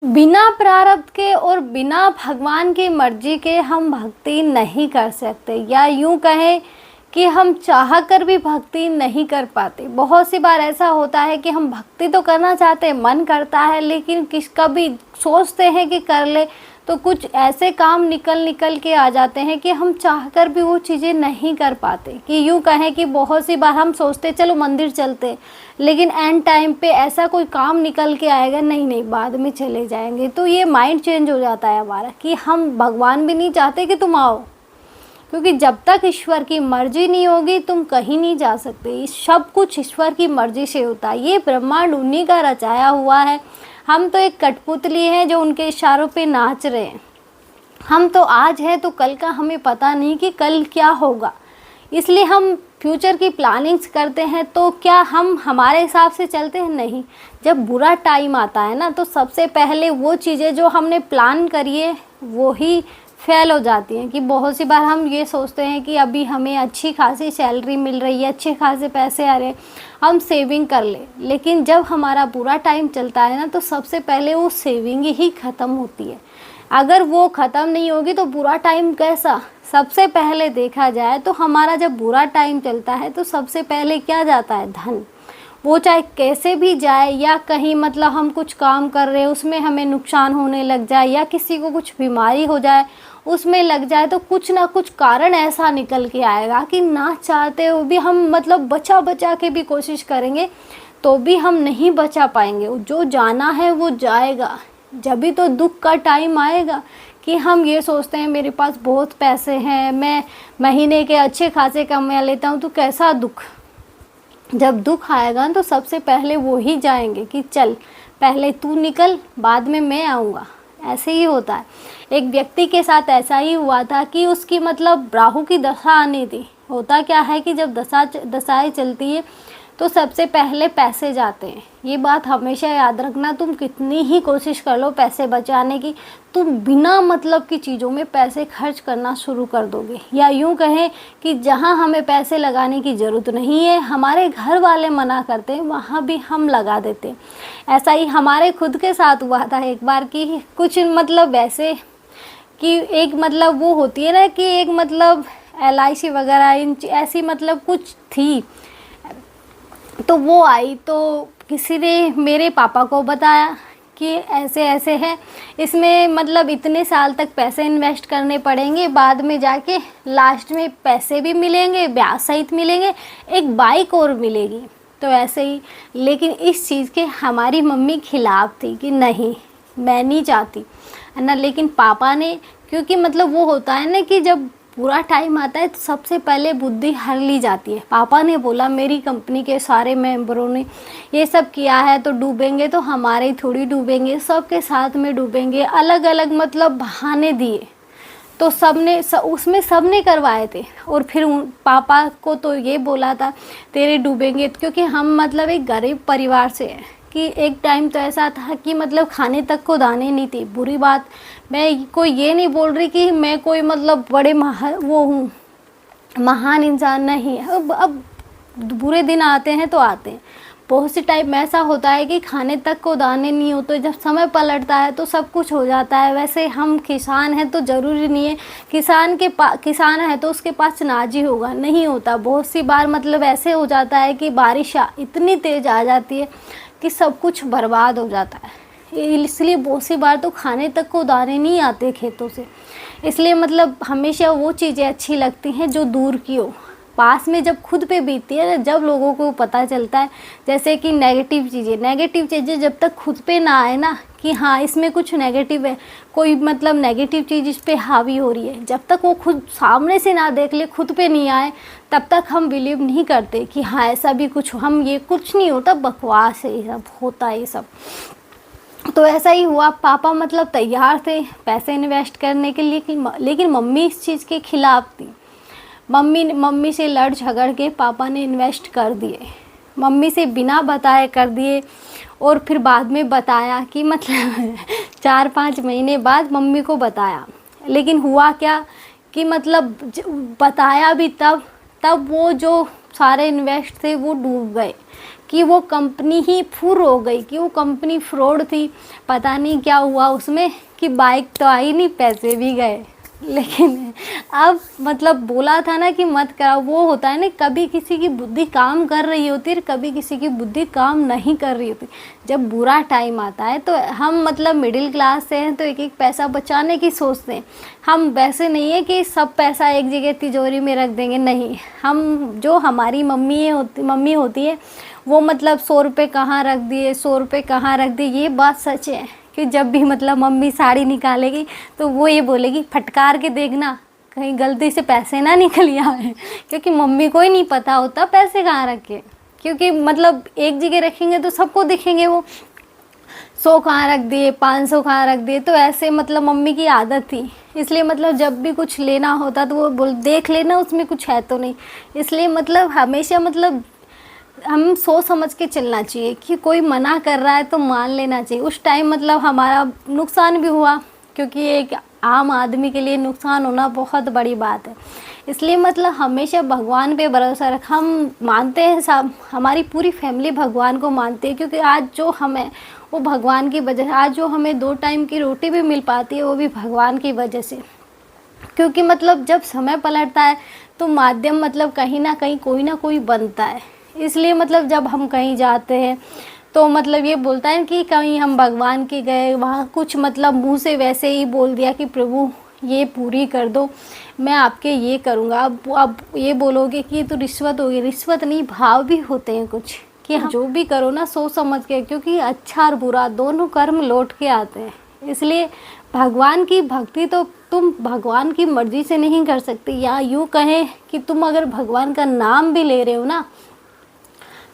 बिना प्रारब्ध के और बिना भगवान की मर्जी के हम भक्ति नहीं कर सकते, या यूं कहें कि हम चाह कर भी भक्ति नहीं कर पाते। बहुत सी बार ऐसा होता है कि हम भक्ति तो करना चाहते हैं, मन करता है, लेकिन कभी सोचते हैं कि कर ले तो कुछ ऐसे काम निकल के आ जाते हैं कि हम चाहकर भी वो चीज़ें नहीं कर पाते। कि यूँ कहें कि बहुत सी बार हम सोचते चलो मंदिर चलते, लेकिन एंड टाइम पे ऐसा कोई काम निकल के आएगा, नहीं बाद में चले जाएंगे। तो ये माइंड चेंज हो जाता है हमारा कि हम भगवान भी नहीं चाहते कि तुम आओ, क्योंकि जब तक ईश्वर की मर्जी नहीं होगी तुम कहीं नहीं जा सकते। सब कुछ ईश्वर की मर्जी से होता है। ये ब्रह्मांड उन्हीं का रचाया हुआ है। हम तो एक कठपुतली हैं जो उनके इशारों पे नाच रहे हैं। हम तो आज हैं तो कल का हमें पता नहीं कि कल क्या होगा, इसलिए हम फ्यूचर की प्लानिंग्स करते हैं। तो क्या हम हमारे हिसाब से चलते हैं? नहीं। जब बुरा टाइम आता है ना, तो सबसे पहले वो चीज़ें जो हमने प्लान करी है वो ही फेल हो जाती हैं। कि बहुत सी बार हम ये सोचते हैं कि अभी हमें अच्छी खासी सैलरी मिल रही है, अच्छे खासे पैसे आ रहे हैं, हम सेविंग कर ले, लेकिन जब हमारा बुरा टाइम चलता है ना, तो सबसे पहले वो सेविंग ही ख़त्म होती है। अगर वो ख़त्म नहीं होगी तो बुरा टाइम कैसा? सबसे पहले देखा जाए तो हमारा जब बुरा टाइम चलता है तो सबसे पहले क्या जाता है? धन। वो चाहे कैसे भी जाए, या कहीं मतलब हम कुछ काम कर रहे हैं उसमें हमें नुकसान होने लग जाए, या किसी को कुछ बीमारी हो जाए उसमें लग जाए, तो कुछ ना कुछ कारण ऐसा निकल के आएगा कि ना चाहते हुए भी हम मतलब बचा के भी कोशिश करेंगे तो भी हम नहीं बचा पाएंगे। जो जाना है वो जाएगा। जब भी तो दुख का टाइम आएगा कि हम ये सोचते हैं मेरे पास बहुत पैसे हैं, मैं महीने के अच्छे खासे कमा लेता हूँ, तो कैसा दुख। जब दुख आएगा तो सबसे पहले वो ही जाएंगे कि चल पहले तू निकल, बाद में मैं आऊँगा। ऐसे ही होता है। एक व्यक्ति के साथ ऐसा ही हुआ था कि उसकी मतलब राहु की दशा आनी थी। होता क्या है कि जब दशाएं चलती है तो सबसे पहले पैसे जाते हैं। ये बात हमेशा याद रखना। तुम कितनी ही कोशिश कर लो पैसे बचाने की, तुम बिना मतलब की चीज़ों में पैसे खर्च करना शुरू कर दोगे। या यूँ कहें कि जहाँ हमें पैसे लगाने की ज़रूरत नहीं है, हमारे घर वाले मना करते हैं, वहाँ भी हम लगा देते हैं। ऐसा ही हमारे खुद के साथ हुआ था एक बार कि कुछ मतलब वैसे कि एक मतलब वो होती है ना कि एक मतलब LIC वगैरह इन ऐसी मतलब कुछ थी, तो वो आई तो किसी ने मेरे पापा को बताया कि ऐसे ऐसे है, इसमें मतलब इतने साल तक पैसे इन्वेस्ट करने पड़ेंगे, बाद में जाके लास्ट में पैसे भी मिलेंगे, ब्याज सहित मिलेंगे, एक बाइक और मिलेगी। तो ऐसे ही, लेकिन इस चीज़ के हमारी मम्मी खिलाफ थी कि नहीं मैं नहीं चाहती, है ना। लेकिन पापा ने, क्योंकि मतलब वो होता है ना कि जब पूरा टाइम आता है तो सबसे पहले बुद्धि हर ली जाती है। पापा ने बोला मेरी कंपनी के सारे मेंबरों ने ये सब किया है तो डूबेंगे तो हमारे थोड़ी डूबेंगे, सबके साथ में डूबेंगे। अलग अलग मतलब बहाने दिए, तो उसमें सबने करवाए थे। और फिर पापा को तो ये बोला था तेरे डूबेंगे, क्योंकि हम मतलब एक गरीब परिवार से हैं कि एक टाइम तो ऐसा था कि मतलब खाने तक को दाने नहीं थे। बुरी बात, मैं कोई ये नहीं बोल रही कि मैं कोई मतलब बड़े महान इंसान नहीं है। अब बुरे दिन आते हैं तो आते हैं। बहुत सी टाइम ऐसा होता है कि खाने तक को दाने नहीं होते, जब समय पलटता है तो सब कुछ हो जाता है। वैसे हम किसान हैं तो ज़रूरी नहीं है किसान है तो उसके पास अनाज ही होगा, नहीं होता। बहुत सी बार मतलब ऐसे हो जाता है कि बारिश इतनी तेज़ आ जाती है कि सब कुछ बर्बाद हो जाता है। इसलिए बहुत सी बार तो खाने तक को दाने नहीं आते खेतों से। इसलिए मतलब हमेशा वो चीज़ें अच्छी लगती हैं जो दूर की हो। पास में जब खुद पे बीतती है ना, जब लोगों को पता चलता है, जैसे कि नेगेटिव चीज़ें जब तक खुद पे ना आए ना कि हाँ इसमें कुछ नेगेटिव है, कोई मतलब नेगेटिव चीज़ इस पे हावी हो रही है, जब तक वो खुद सामने से ना देख ले, खुद पे नहीं आए, तब तक हम बिलीव नहीं करते कि हाँ ऐसा भी कुछ, हम ये कुछ नहीं होता, बकवास है, ये सब होता है ये सब। तो ऐसा ही हुआ। पापा मतलब तैयार थे पैसे इन्वेस्ट करने के लिए, लेकिन मम्मी इस चीज़ के खिलाफ थी। मम्मी से लड़ झगड़ के पापा ने इन्वेस्ट कर दिए, मम्मी से बिना बताए कर दिए। और फिर बाद में बताया कि मतलब 4-5 महीने बाद मम्मी को बताया। लेकिन हुआ क्या कि मतलब बताया भी तब वो जो सारे इन्वेस्ट थे वो डूब गए। कि वो कंपनी ही फुर हो गई, कि वो कंपनी फ्रॉड थी, पता नहीं क्या हुआ उसमें, कि बाइक तो आई नहीं, पैसे भी गए। लेकिन अब मतलब बोला था ना कि मत करा, वो होता है ना, कभी किसी की बुद्धि काम कर रही होती है, कभी किसी की बुद्धि काम नहीं कर रही होती। जब बुरा टाइम आता है तो हम मतलब मिडिल क्लास से हैं तो एक एक पैसा बचाने की सोचते हैं। हम वैसे नहीं है कि सब पैसा एक जगह तिजोरी में रख देंगे, नहीं। हम जो हमारी मम्मी होती है वो मतलब 100 रुपये कहाँ रख दिए, 100 रुपये कहाँ रख दिए, ये बात सच है कि जब भी मतलब मम्मी साड़ी निकालेगी तो वो ये बोलेगी फटकार के देखना कहीं गलती से पैसे ना निकल आए, क्योंकि मम्मी को ही नहीं पता होता पैसे कहाँ रखे, क्योंकि मतलब एक जगह रखेंगे तो सबको दिखेंगे वो 100 कहाँ रख दिए, 500 कहाँ रख दिए। तो ऐसे मतलब मम्मी की आदत थी, इसलिए मतलब जब भी कुछ लेना होता तो वो बोल देख लेना उसमें कुछ है तो नहीं। इसलिए मतलब हमेशा मतलब हम सोच समझ के चलना चाहिए कि कोई मना कर रहा है तो मान लेना चाहिए। उस टाइम मतलब हमारा नुकसान भी हुआ, क्योंकि एक आम आदमी के लिए नुकसान होना बहुत बड़ी बात है। इसलिए मतलब हमेशा भगवान पे भरोसा रख। हम मानते हैं सब, हमारी पूरी फैमिली भगवान को मानती है, क्योंकि आज जो हम हैं वो भगवान की वजह से, आज जो हमें 2 टाइम की रोटी भी मिल पाती है वो भी भगवान की वजह से। क्योंकि मतलब जब समय पलटता है तो माध्यम मतलब कहीं ना कहीं कोई ना कोई बनता है। इसलिए मतलब जब हम कहीं जाते हैं तो मतलब ये बोलता है कि कहीं हम भगवान के गए, वहाँ कुछ मतलब मुंह से वैसे ही बोल दिया कि प्रभु ये पूरी कर दो, मैं आपके ये करूँगा। अब ये बोलोगे कि ये तो रिश्वत होगी, रिश्वत नहीं, भाव भी होते हैं कुछ, कि हम जो भी करो ना सोच समझ के, क्योंकि अच्छा और बुरा दोनों कर्म लौट के आते हैं। इसलिए भगवान की भक्ति तो तुम भगवान की मर्ज़ी से नहीं कर सकते, या यूँ कहें कि तुम अगर भगवान का नाम भी ले रहे हो ना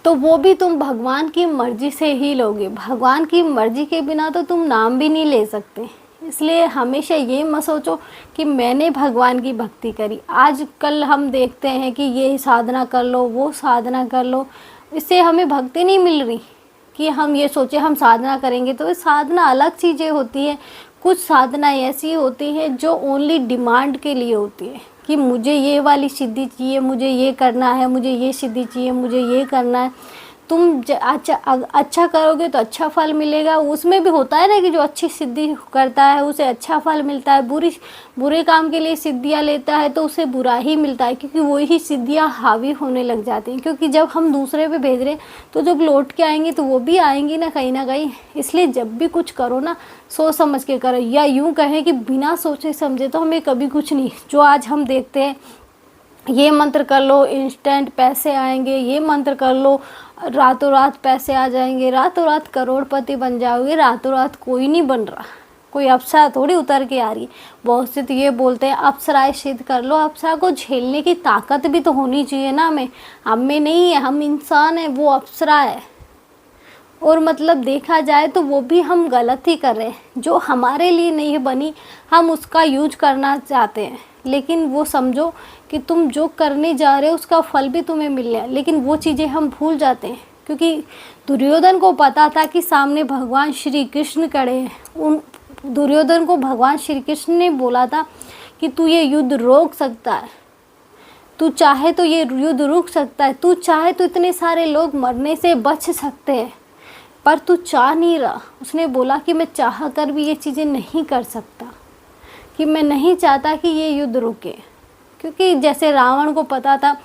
तो वो भी तुम भगवान की मर्ज़ी से ही लोगे। भगवान की मर्ज़ी के बिना तो तुम नाम भी नहीं ले सकते। इसलिए हमेशा ये मत सोचो कि मैंने भगवान की भक्ति करी। आज कल हम देखते हैं कि ये साधना कर लो, वो साधना कर लो, इससे हमें भक्ति नहीं मिल रही। कि हम ये सोचे हम साधना करेंगे तो साधना अलग चीज़ें होती हैं। कुछ साधना ऐसी होती है जो ओनली डिमांड के लिए होती है, कि मुझे ये वाली सिद्धि चाहिए, मुझे ये करना है, मुझे ये सिद्धि चाहिए, मुझे ये करना है। तुम अच्छा करोगे तो अच्छा फल मिलेगा। उसमें भी होता है ना कि जो अच्छी सिद्धि करता है उसे अच्छा फल मिलता है, बुरे काम के लिए सिद्धियाँ लेता है तो उसे बुरा ही मिलता है, क्योंकि वही सिद्धियाँ हावी होने लग जाती हैं। क्योंकि जब हम दूसरे पे भेज रहे हैं तो जब लौट के आएंगी तो वो भी आएंगी ना कहीं। इसलिए जब भी कुछ करो ना सोच समझ के करो, या यूँ कहें कि बिना सोचे समझे तो हमें कभी कुछ नहीं। जो आज हम देखते हैं ये मंत्र कर लो इंस्टेंट पैसे आएंगे, ये मंत्र कर लो रातों रात पैसे आ जाएंगे, रातों रात करोड़पति बन जाओगे। रातों रात कोई नहीं बन रहा, कोई अप्सरा थोड़ी उतर के आ रही है। बहुत से तो ये बोलते हैं अप्सराएं सिद्ध कर लो। अप्सरा को झेलने की ताकत भी तो होनी चाहिए ना। हम में नहीं है, हम इंसान हैं, वो अप्सरा है। और मतलब देखा जाए तो वो भी हम गलत ही कर रहे हैं। जो हमारे लिए नहीं बनी हम उसका यूज करना चाहते हैं, लेकिन वो समझो कि तुम जो करने जा रहे हो उसका फल भी तुम्हें मिल रहा है, लेकिन वो चीज़ें हम भूल जाते हैं। क्योंकि दुर्योधन को पता था कि सामने भगवान श्री कृष्ण खड़े हैं। उन दुर्योधन को भगवान श्री कृष्ण ने बोला था कि तू ये युद्ध रोक सकता है, तू चाहे तो ये युद्ध रुक सकता है, तू चाहे तो इतने सारे लोग मरने से बच सकते हैं, पर तू चाह नहीं रहा। उसने बोला कि मैं चाह कर भी ये चीज़ें नहीं कर सकता, कि मैं नहीं चाहता कि ये युद्ध रुके। क्योंकि जैसे रावण को पता था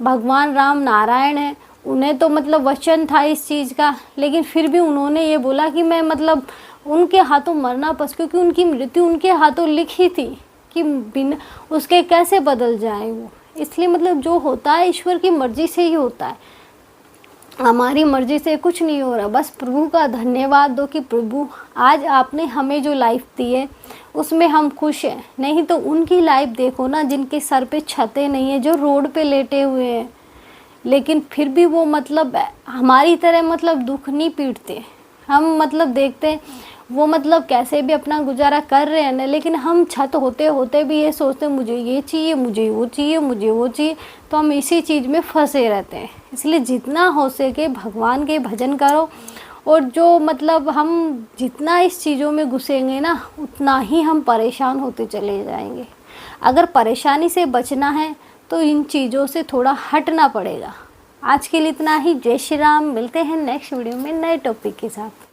भगवान राम नारायण है, उन्हें तो मतलब वचन था इस चीज़ का, लेकिन फिर भी उन्होंने ये बोला कि मैं मतलब उनके हाथों मरना क्योंकि उनकी मृत्यु उनके हाथों लिखी थी कि बिना उसके कैसे बदल जाए वो। इसलिए मतलब जो होता है ईश्वर की मर्ज़ी से ही होता है, हमारी मर्ज़ी से कुछ नहीं हो रहा। बस प्रभु का धन्यवाद दो कि प्रभु आज आपने हमें जो लाइफ दी है उसमें हम खुश हैं। नहीं तो उनकी लाइफ देखो ना जिनके सर पे छतें नहीं है, जो रोड पे लेटे हुए हैं, लेकिन फिर भी वो मतलब हमारी तरह मतलब दुख नहीं पीटते। हम मतलब देखते हैं वो मतलब कैसे भी अपना गुजारा कर रहे हैं ना, लेकिन हम छत होते होते भी ये सोचते हैं मुझे ये चाहिए, मुझे वो चाहिए, मुझे वो चाहिए, तो हम इसी चीज़ में फंसे रहते हैं। इसलिए जितना हो सके भगवान के भजन करो, और जो मतलब हम जितना इस चीज़ों में घुसेंगे ना उतना ही हम परेशान होते चले जाएंगे। अगर परेशानी से बचना है तो इन चीज़ों से थोड़ा हटना पड़ेगा। आज के लिए इतना ही। जय श्री राम। मिलते हैं नेक्स्ट वीडियो में नए टॉपिक के साथ।